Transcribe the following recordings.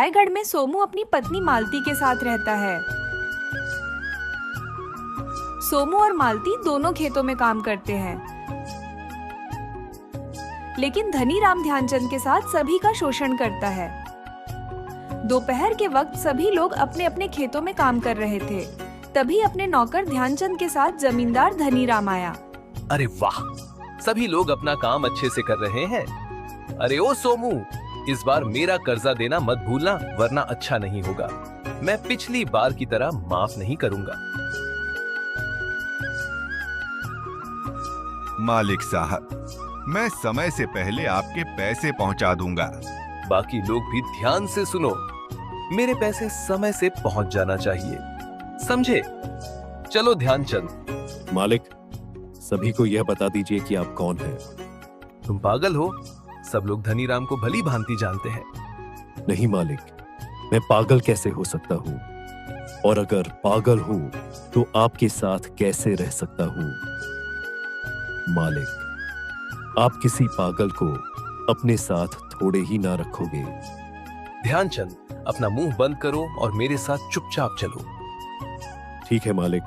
रायगढ़ में सोमू अपनी पत्नी मालती के साथ रहता है। सोमू और मालती दोनों खेतों में काम करते हैं, लेकिन धनी राम ध्यानचंद के साथ सभी का शोषण करता है। दोपहर के वक्त सभी लोग अपने अपने खेतों में काम कर रहे थे। तभी अपने नौकर ध्यानचंद के साथ जमींदार धनी राम आया। अरे वाह, सभी लोग अपना काम अच्छे से कर रहे हैं। अरे ओ सोमू, इस बार मेरा कर्जा देना मत भूलना, वरना अच्छा नहीं होगा। मैं पिछली बार की तरह माफ नहीं करूंगा। मालिक साहब, मैं समय से पहले आपके पैसे पहुंचा दूंगा। बाकी लोग भी ध्यान से सुनो, मेरे पैसे समय से पहुंच जाना चाहिए, समझे? चलो ध्यानचंद। मालिक, सभी को यह बता दीजिए कि आप कौन हैं। तुम पागल हो? सब लोग धनी राम को भली भांति जानते हैं। नहीं मालिक, मैं पागल कैसे हो सकता हूँ? और अगर पागल हूँ तो आपके साथ कैसे रह सकता हूँ? मालिक, आप किसी पागल को अपने साथ थोड़े ही ना रखोगे। ध्यानचंद, अपना मुंह बंद करो और मेरे साथ चुपचाप चलो। ठीक है मालिक,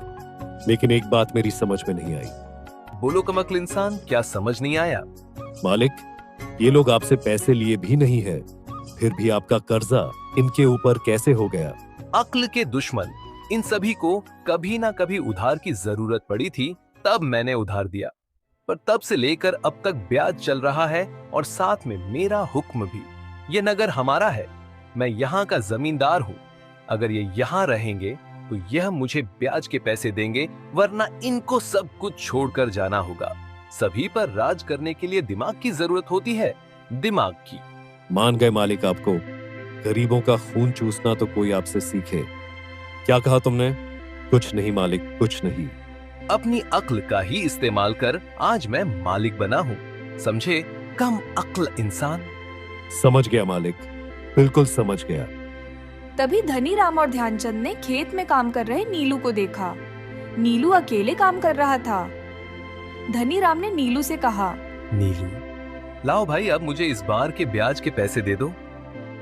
लेकिन एक बात मेरी समझ में नहीं आई। बोलो कमक्ल इंसान, क्या समझ नहीं आया? मालिक, ये लोग आपसे पैसे लिए भी नहीं है, फिर भी आपका कर्जा इनके ऊपर कैसे हो गया? अक्ल के दुश्मन, इन सभी को कभी ना कभी उधार की जरूरत पड़ी थी, तब मैंने उधार दिया। पर तब से लेकर अब तक ब्याज चल रहा है और साथ में मेरा हुक्म भी। ये नगर हमारा है, मैं यहाँ का जमींदार हूँ। अगर ये यहाँ रहेंगे तो यह मुझे ब्याज के पैसे देंगे, वरना इनको सब कुछ छोड़कर जाना होगा। सभी पर राज करने के लिए दिमाग की जरूरत होती है, दिमाग की। मान गए मालिक आपको। गरीबों का खून चूसना तो कोई आपसे सीखे। क्या कहा तुमने? कुछ नहीं मालिक, कुछ नहीं। अपनी अक्ल का ही इस्तेमाल कर आज मैं मालिक बना हूँ, समझे? कम अक्ल इंसान। समझ गया मालिक, बिल्कुल समझ गया। तभी धनी राम और ध्यानचंद ने खेत में काम कर रहे नीलू को देखा। नीलू अकेले काम कर रहा था। धनी राम ने नीलू से कहा, नीलू, लाओ भाई, अब मुझे इस बार के ब्याज के पैसे दे दो।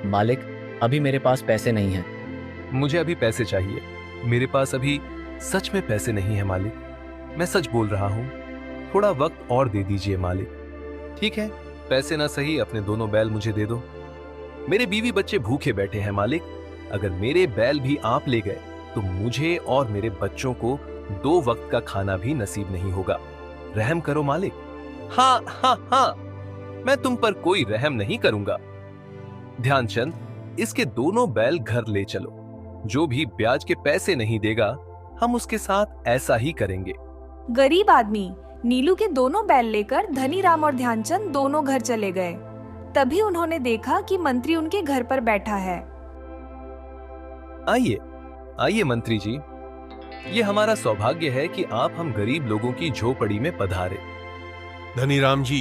मालिक, अभी मेरे पास पैसे नहीं हैं। मुझे अभी पैसे चाहिए। मेरे पास अभी सच में पैसे नहीं है मालिक, मैं सच बोल रहा हूँ। थोड़ा वक्त और दे दीजिए मालिक। ठीक है, पैसे ना सही, अपने दोनों बैल मुझे दे दो। मेरे बीवी बच्चे भूखे बैठे हैं मालिक। अगर मेरे बैल भी आप ले गए तो मुझे और मेरे बच्चों को 2 वक्त का खाना भी नसीब नहीं होगा। रहम करो मालिक। हाँ हाँ हाँ, मैं तुम पर कोई रहम नहीं करूंगा। ध्यानचंद, इसके दोनों बैल घर ले चलो। जो भी ब्याज के पैसे नहीं देगा, हम उसके साथ ऐसा ही करेंगे। गरीब आदमी नीलू के दोनों बैल लेकर धनी राम और ध्यानचंद दोनों घर चले गए। तभी उन्होंने देखा कि मंत्री उनके घर पर बैठा है। आइए आइए मंत्री जी, ये हमारा सौभाग्य है कि आप हम गरीब लोगों की झोपड़ी में पधारे। धनी राम जी,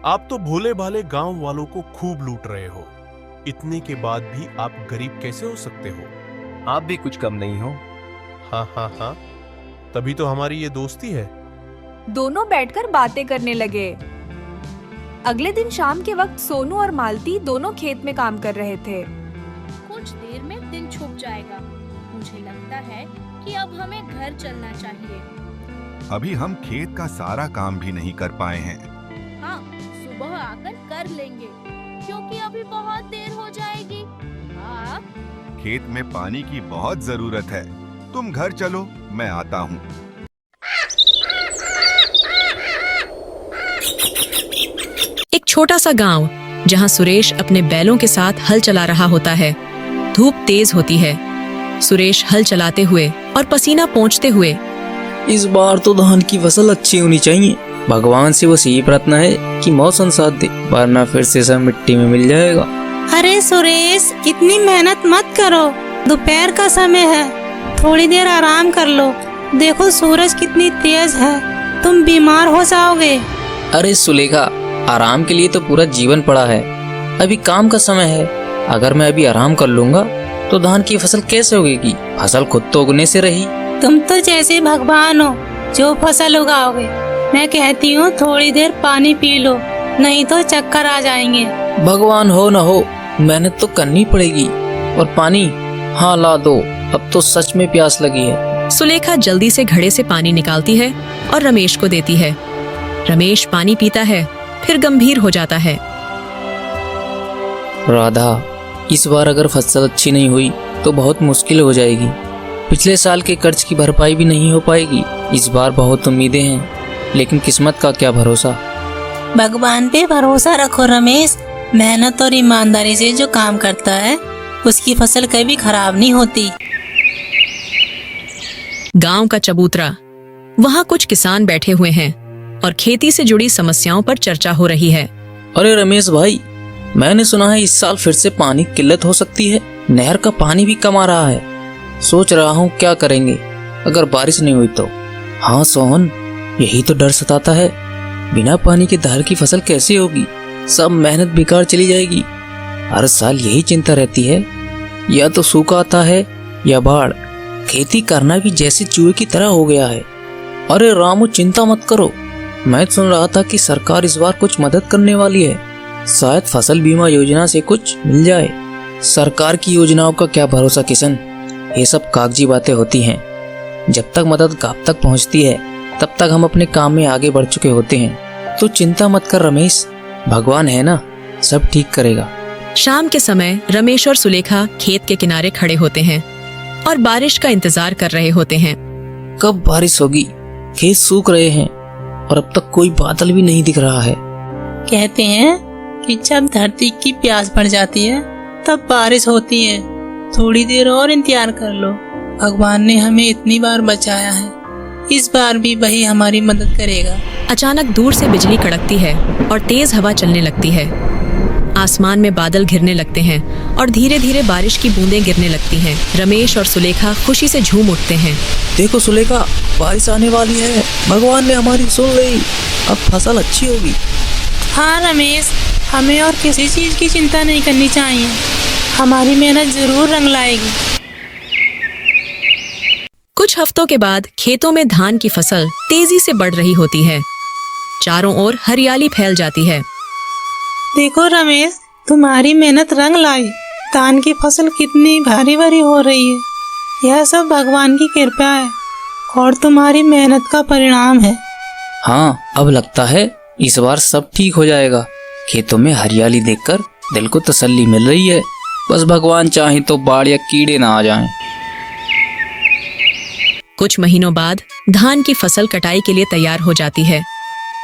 आप तो भोले भाले गांव वालों को खूब लूट रहे हो। इतने के बाद भी आप गरीब कैसे हो सकते हो? आप भी कुछ कम नहीं हो। हाँ हाँ हाँ, तभी तो हमारी ये दोस्ती है। दोनों बैठकर बातें करने लगे। अगले दिन शाम के वक्त सोनू और मालती दोनों खेत में काम कर रहे थे। कुछ देर में दिन छुप जाएगा। मुझे लगता है कि अब हमें घर चलना चाहिए। अभी हम खेत का सारा काम भी नहीं कर पाए हैं। हाँ, सुबह आकर कर लेंगे, क्योंकि अभी बहुत देर हो जाएगी। हाँ, खेत में पानी की बहुत जरूरत है। तुम घर चलो, मैं आता हूँ। एक छोटा सा गांव जहां सुरेश अपने बैलों के साथ हल चला रहा होता है। धूप तेज होती है। सुरेश हल चलाते हुए और पसीना पोंछते हुए, इस बार तो धान की फसल अच्छी होनी चाहिए। भगवान से बस यही प्रार्थना है कि मौसम साथ दे, वरना फिर से सब मिट्टी में मिल जाएगा। अरे सुरेश, इतनी मेहनत मत करो। दोपहर का समय है, थोड़ी देर आराम कर लो। देखो सूरज कितनी तेज है, तुम बीमार हो जाओगे। अरे सुलेखा, आराम के लिए तो पूरा जीवन पड़ा है। अभी काम का समय है। अगर मैं अभी आराम कर लूंगा तो धान की फसल कैसे उगेगी? फसल खुद तो उगने से रही। तुम तो जैसे भगवान हो, जो फसल उगाओगे। मैं कहती हूँ थोड़ी देर पानी पी लो, नहीं तो चक्कर आ जाएंगे। भगवान हो न हो, मेहनत तो करनी पड़ेगी। और पानी? हाँ ला दो, अब तो सच में प्यास लगी है। सुलेखा जल्दी से घड़े से पानी निकालती है और रमेश को देती है। रमेश पानी पीता है, फिर गंभीर हो जाता है। राधा, इस बार अगर फसल अच्छी नहीं हुई तो बहुत मुश्किल हो जाएगी। पिछले साल के कर्ज की भरपाई भी नहीं हो पाएगी। इस बार बहुत उम्मीदें हैं, लेकिन किस्मत का क्या भरोसा। भगवान पे भरोसा रखो रमेश। मेहनत और ईमानदारी से जो काम करता है उसकी फसल कभी खराब नहीं होती। गांव का चबूतरा। वहाँ कुछ किसान बैठे हुए हैं और खेती से जुड़ी समस्याओं पर चर्चा हो रही है। अरे रमेश भाई, मैंने सुना है इस साल फिर से पानी की किल्लत हो सकती है। नहर का पानी भी कम आ रहा है। सोच रहा हूँ क्या करेंगे अगर बारिश नहीं हुई तो। हाँ सोहन, यही तो डर सताता है। बिना पानी के दाल की फसल कैसे होगी? सब मेहनत बेकार चली जाएगी। हर साल यही चिंता रहती है, या तो सूखा आता है या बाढ़। खेती करना भी जैसे चूहे की तरह हो गया है। अरे रामू, चिंता मत करो। मैं सुन रहा था कि सरकार इस बार कुछ मदद करने वाली है। शायद फसल बीमा योजना से कुछ मिल जाए। सरकार की योजनाओं का क्या भरोसा किशन, ये सब कागजी बातें होती हैं। जब तक मदद गांव तक पहुंचती है तब तक हम अपने काम में आगे बढ़ चुके होते हैं। तो चिंता मत कर रमेश, भगवान है ना, सब ठीक करेगा। शाम के समय रमेश और सुलेखा खेत के किनारे खड़े होते हैं और बारिश का इंतजार कर रहे होते हैं। कब बारिश होगी? खेत सूख रहे हैं और अब तक कोई बादल भी नहीं दिख रहा है। कहते हैं कि जब धरती की प्यास बढ़ जाती है तब बारिश होती है। थोड़ी देर और इंतजार कर लो। भगवान ने हमें इतनी बार बचाया है, इस बार भी वही हमारी मदद करेगा। अचानक दूर से बिजली कड़कती है और तेज हवा चलने लगती है। आसमान में बादल घिरने लगते हैं और धीरे धीरे बारिश की बूंदें गिरने लगती हैं। रमेश और सुलेखा खुशी से झूम उठते हैं। देखो सुलेखा, बारिश आने वाली है। भगवान ने हमारी सुन ली, अब फसल अच्छी होगी। हाँ रमेश, हमें और किसी चीज की चिंता नहीं करनी चाहिए। हमारी मेहनत जरूर रंग लाएगी। कुछ हफ्तों के बाद खेतों में धान की फसल तेजी से बढ़ रही होती है। चारों ओर हरियाली फैल जाती है। देखो रमेश, तुम्हारी मेहनत रंग लाई। धान की फसल कितनी भारी भारी हो रही है। यह सब भगवान की कृपा है और तुम्हारी मेहनत का परिणाम है। हाँ, अब लगता है इस बार सब ठीक हो जाएगा। खेतों में हरियाली देखकर दिल को तसल्ली मिल रही है। बस भगवान चाहे तो बाढ़ या कीड़े ना आ जाएं। कुछ महीनों बाद धान की फसल कटाई के लिए तैयार हो जाती है।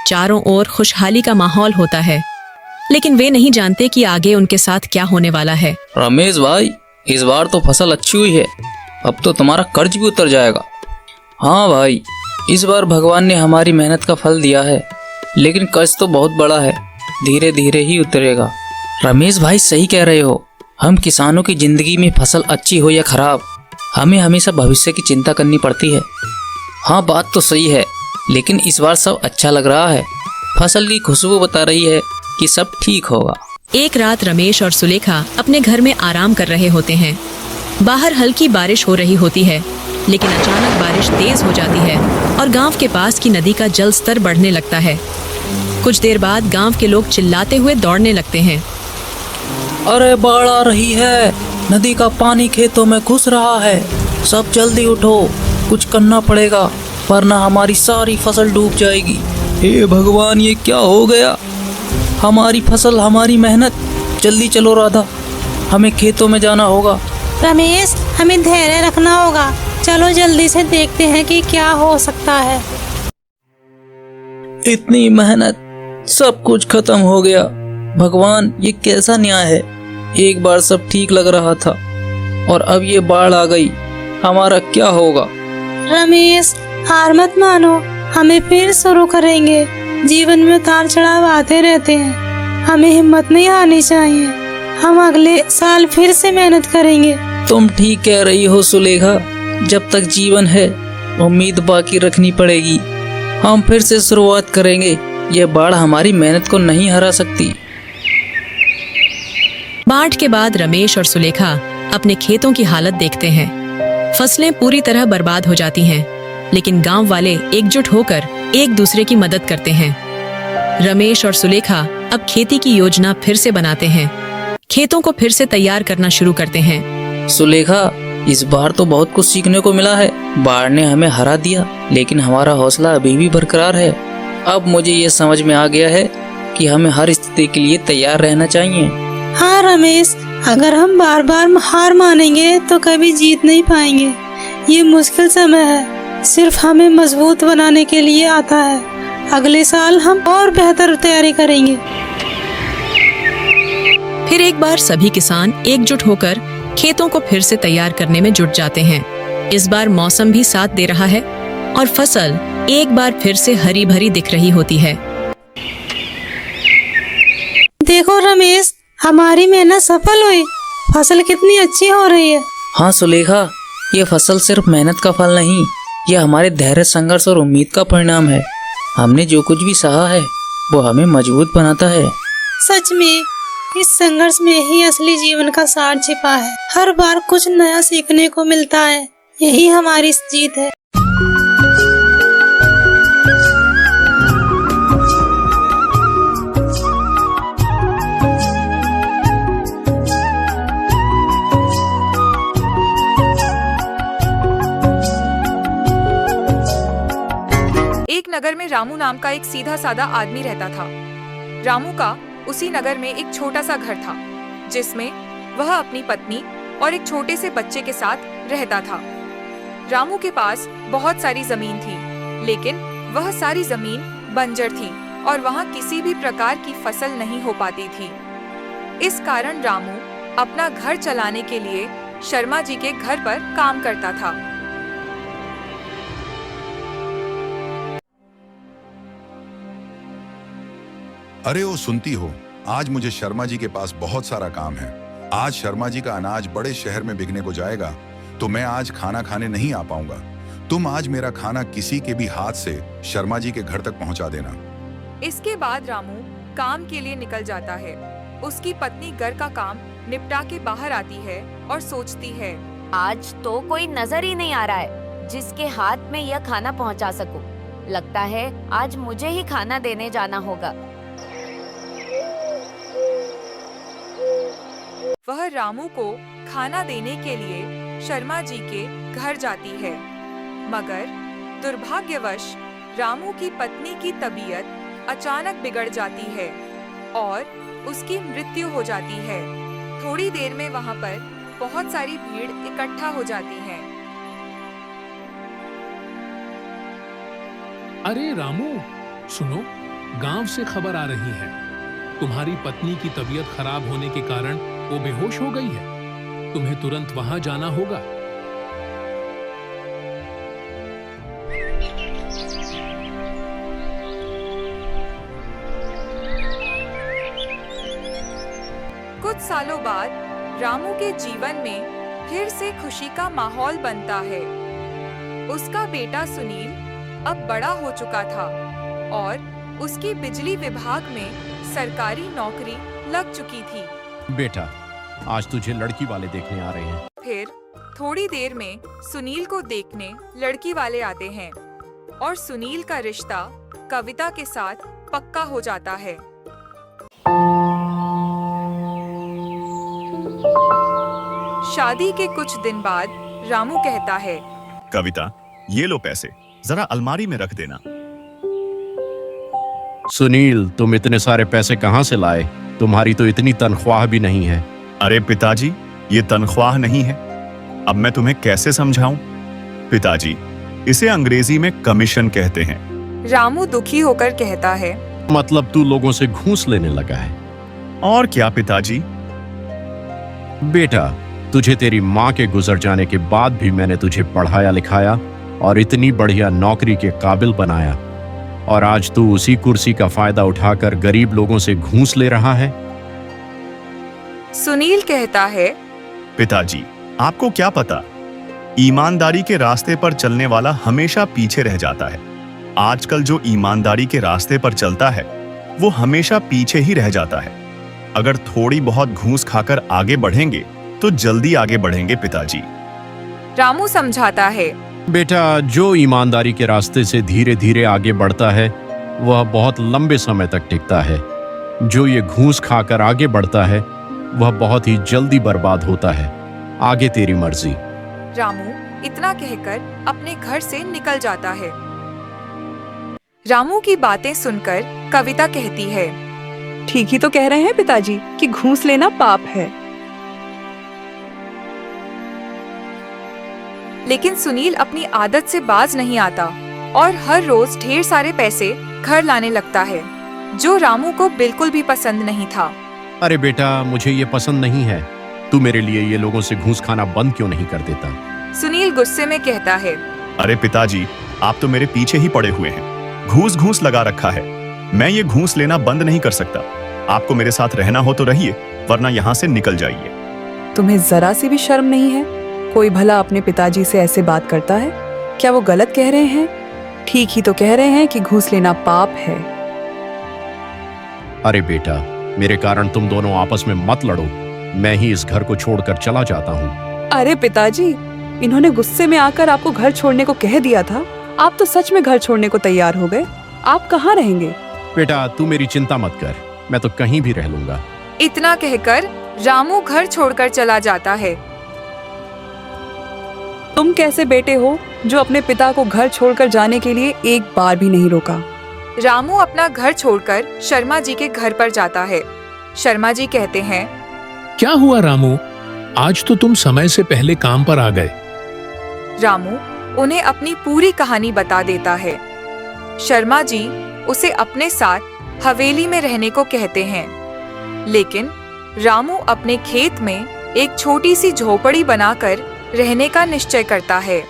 चारों ओर खुशहाली का माहौल होता है, लेकिन वे नहीं जानते कि आगे उनके साथ क्या होने वाला है। रमेश भाई, इस बार तो फसल अच्छी हुई है। अब तो तुम्हारा कर्ज भी उतर जाएगा। हाँ भाई, इस बार भगवान ने हमारी मेहनत का फल दिया है, लेकिन कर्ज तो बहुत बड़ा है, धीरे धीरे ही उतरेगा। रमेश भाई सही कह रहे हो। हम किसानों की जिंदगी में फसल अच्छी हो या खराब, हमें हमेशा भविष्य की चिंता करनी पड़ती है। हाँ, बात तो सही है, लेकिन इस बार सब अच्छा लग रहा है। फसल की खुशबू बता रही है कि सब ठीक होगा। एक रात रमेश और सुलेखा अपने घर में आराम कर रहे होते हैं। बाहर हल्की बारिश हो रही होती है, लेकिन अचानक बारिश तेज हो जाती है और गांव के पास की नदी का जल स्तर बढ़ने लगता है। कुछ देर बाद गांव के लोग चिल्लाते हुए दौड़ने लगते हैं। अरे बाढ़ आ रही है, नदी का पानी खेतों में घुस रहा है। सब जल्दी उठो, कुछ करना पड़ेगा, वरना हमारी सारी फसल डूब जाएगी। हे भगवान, ये क्या हो गया? हमारी फसल, हमारी मेहनत। जल्दी चलो राधा, हमें खेतों में जाना होगा। रमेश, हमें धैर्य रखना होगा। चलो जल्दी से देखते हैं कि क्या हो सकता है। इतनी मेहनत, सब कुछ खत्म हो गया। भगवान, ये कैसा न्याय है? एक बार सब ठीक लग रहा था और अब ये बाढ़ आ गई। हमारा क्या होगा? रमेश, हार मत मानो, हमें फिर शुरू करेंगे। जीवन में उतार चढ़ाव आते रहते हैं, हमें हिम्मत नहीं हारनी चाहिए। हम अगले साल फिर से मेहनत करेंगे। तुम ठीक कह रही हो सुलेखा। जब तक जीवन है, उम्मीद बाकी रखनी पड़ेगी। हम फिर से शुरुआत करेंगे। यह बाढ़ हमारी मेहनत को नहीं हरा सकती। बाढ़ के बाद रमेश और सुलेखा अपने खेतों की हालत देखते हैं। फसलें पूरी तरह बर्बाद हो जाती हैं, लेकिन गांव वाले एकजुट होकर एक दूसरे की मदद करते हैं। रमेश और सुलेखा अब खेती की योजना फिर से बनाते हैं, खेतों को फिर से तैयार करना शुरू करते हैं सुलेखा, इस बार तो बहुत कुछ सीखने को मिला है। बाढ़ ने हमें हरा दिया, लेकिन हमारा हौसला अभी भी बरकरार है। अब मुझे ये समझ में आ गया है कि हमें हर स्थिति के लिए तैयार रहना चाहिए। हाँ रमेश, अगर हम बार बार हार मानेंगे तो कभी जीत नहीं पाएंगे। ये मुश्किल समय है, सिर्फ हमें मजबूत बनाने के लिए आता है। अगले साल हम और बेहतर तैयारी करेंगे। फिर एक बार सभी किसान एकजुट होकर खेतों को फिर से तैयार करने में जुट जाते हैं। इस बार मौसम भी साथ दे रहा है और फसल एक बार फिर से हरी भरी दिख रही होती है। देखो रमेश, हमारी मेहनत सफल हुई। फसल कितनी अच्छी हो रही है। हाँ सुलेखा, ये फसल सिर्फ मेहनत का फल नहीं, ये हमारे धैर्य, संघर्ष और उम्मीद का परिणाम है। हमने जो कुछ भी सहा है वो हमें मजबूत बनाता है। सच में इस संघर्ष में ही असली जीवन का सार छिपा है। हर बार कुछ नया सीखने को मिलता है, यही हमारी जीत है। एक नगर में रामू नाम का एक सीधा साधा आदमी रहता था। रामू का उसी नगर में एक छोटा सा घर था, जिसमें वह अपनी पत्नी और एक छोटे से बच्चे के साथ रहता था। रामू के पास बहुत सारी जमीन थी, लेकिन वह सारी जमीन बंजर थी और वहाँ किसी भी प्रकार की फसल नहीं हो पाती थी। इस कारण रामू अपना घर चलाने के लिए शर्मा जी के घर पर काम करता था। अरे ओ सुनती हो, आज मुझे शर्मा जी के पास बहुत सारा काम है। आज शर्मा जी का अनाज बड़े शहर में बिकने को जाएगा, तो मैं आज खाना खाने नहीं आ पाऊंगा। तुम आज मेरा खाना किसी के भी हाथ से शर्मा जी के घर तक पहुंचा देना। इसके बाद रामू काम के लिए निकल जाता है। उसकी पत्नी घर का काम निपटा के बाहर आती है और सोचती है, आज तो कोई नजर ही नहीं आ रहा है जिसके हाथ में यह खाना पहुंचा सकूं। लगता है आज मुझे ही खाना देने जाना होगा। वह रामू को खाना देने के लिए शर्मा जी के घर जाती है, मगर दुर्भाग्यवश रामू की पत्नी की तबीयत अचानक बिगड़ जाती है और उसकी मृत्यु हो जाती है। थोड़ी देर में वहां पर बहुत सारी भीड़ इकट्ठा हो जाती है। अरे रामू, सुनो, गांव से खबर आ रही है। तुम्हारी पत्नी की तबीयत खराब होने के कारण वो बेहोश हो गई है। तुम्हें तुरंत वहां जाना होगा। कुछ सालों बाद रामू के जीवन में फिर से खुशी का माहौल बनता है। उसका बेटा सुनील अब बड़ा हो चुका था और उसकी बिजली विभाग में सरकारी नौकरी लग चुकी थी। बेटा, आज तुझे लड़की वाले देखने आ रहे हैं। फिर थोड़ी देर में सुनील को देखने लड़की वाले आते हैं और सुनील का रिश्ता कविता के साथ पक्का हो जाता है। शादी के कुछ दिन बाद रामू कहता है, कविता, ये लो पैसे, जरा अलमारी में रख देना। सुनील, तुम इतने सारे पैसे कहाँ से लाए? तुम्हारी तो इतनी तनख्वाह भी नहीं है। अरे पिताजी, ये तनख्वाह नहीं है। अब मैं तुम्हें कैसे समझाऊं? पिताजी, इसे अंग्रेजी में कमीशन कहते हैं। रामू दुखी होकर कहता है, मतलब तू लोगों से घूस लेने लगा है? और क्या पिताजी? बेटा, तुझे तेरी माँ के गुजर जाने के बाद भी मैंने तुझे पढ़ाया लिखाया और इतनी बढ़िया नौकरी के काबिल बनाया, और आज तू उसी कुर्सी का फायदा उठाकर गरीब लोगों से घूस ले रहा है। सुनील कहता है, पिताजी, आपको क्या पता, ईमानदारी के रास्ते पर चलने वाला हमेशा पीछे रह जाता है। आजकल जो ईमानदारी के रास्ते पर चलता है वो हमेशा पीछे ही रह जाता है। अगर थोड़ी बहुत घूस खाकर आगे बढ़ेंगे तो जल्दी आगे बढ़ेंगे पिताजी। रामू समझाता है, बेटा, जो ईमानदारी के रास्ते से धीरे धीरे आगे बढ़ता है वह बहुत लंबे समय तक टिकता है। जो ये घूस खाकर आगे बढ़ता है वह बहुत ही जल्दी बर्बाद होता है। आगे तेरी मर्जी। रामू इतना कहकर अपने घर से निकल जाता है। रामू की बातें सुनकर कविता कहती है, ठीक ही तो कह रहे हैं पिताजी कि घूस लेना पाप है। लेकिन सुनील अपनी आदत से बाज नहीं आता और हर रोज ढेर सारे पैसे घर लाने लगता है, जो रामू को बिल्कुल भी पसंद नहीं था। अरे बेटा, मुझे ये पसंद नहीं है। तू मेरे लिए ये लोगों से घूस खाना बंद क्यों नहीं कर देता? सुनील गुस्से में कहता है, अरे पिताजी, आप तो मेरे पीछे ही पड़े हुए हैं। घूस घूस लगा रखा है। मैं ये घूस लेना बंद नहीं कर सकता। आपको मेरे साथ रहना हो तो रहिए, वरना यहाँ से निकल जाइए। तुम्हें जरा सी भी शर्म नहीं है? कोई भला अपने पिताजी से ऐसे बात करता है? क्या वो गलत कह रहे हैं? ठीक ही तो कह रहे हैं कि घूस लेना पाप है। अरे बेटा, मेरे कारण तुम दोनों आपस में मत लड़ो। मैं ही इस घर को छोड़कर चला जाता हूँ। अरे पिताजी, इन्होंने गुस्से में आकर आपको घर छोड़ने को कह दिया था। आप तो सच में घर छोड़ने को तैयार हो गए। आप कहाँ रहेंगे? बेटा, तू मेरी चिंता मत कर, मैं तो कहीं भी रह लूंगा। इतना कहकर रामू घर छोड़कर चला जाता है। तुम कैसे बेटे हो जो अपने पिता को घर छोड़कर जाने के लिए एक बार भी नहीं रोका? रामू अपना घर छोड़कर शर्मा जी के घर पर जाता है। शर्मा जी कहते हैं, क्या हुआ रामू, आज तो तुम समय से पहले काम पर आ गए। रामू उन्हें अपनी पूरी कहानी बता देता है। शर्मा जी उसे अपने साथ हवेली में रहने को कहते हैं, लेकिन रामू अपने खेत में एक छोटी सी झोपड़ी बनाकर रहने का निश्चय करता है।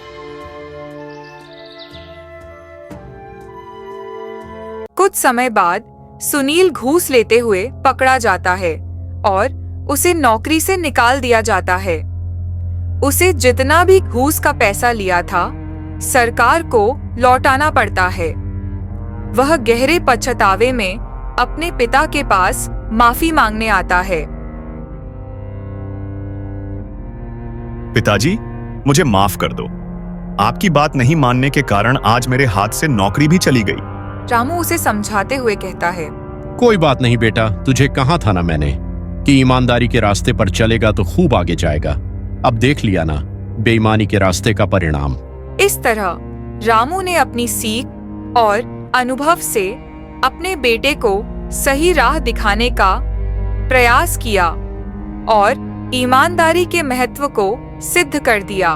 कुछ समय बाद सुनील घूस लेते हुए पकड़ा जाता है और उसे नौकरी से निकाल दिया जाता है। उसे जितना भी घूस का पैसा लिया था, सरकार को लौटाना पड़ता है। वह गहरे पछतावे में अपने पिता के पास माफी मांगने आता है। पिताजी, मुझे माफ कर दो। आपकी बात नहीं मानने के कारण आज मेरे हाथ से नौकरी भी चली गई। रामू उसे समझाते हुए कहता है, कोई बात नहीं बेटा, तुझे कहा था ना मैंने कि ईमानदारी के रास्ते पर चलेगा तो खूब आगे जाएगा। अब देख लिया ना बेईमानी के रास्ते का परिणाम। इस तरह रामू ने अपनी सीख और अनुभव से अपने बेटे को सही राह दिखाने का प्रयास किया और ईमानदारी के महत्व को सिद्ध कर दिया।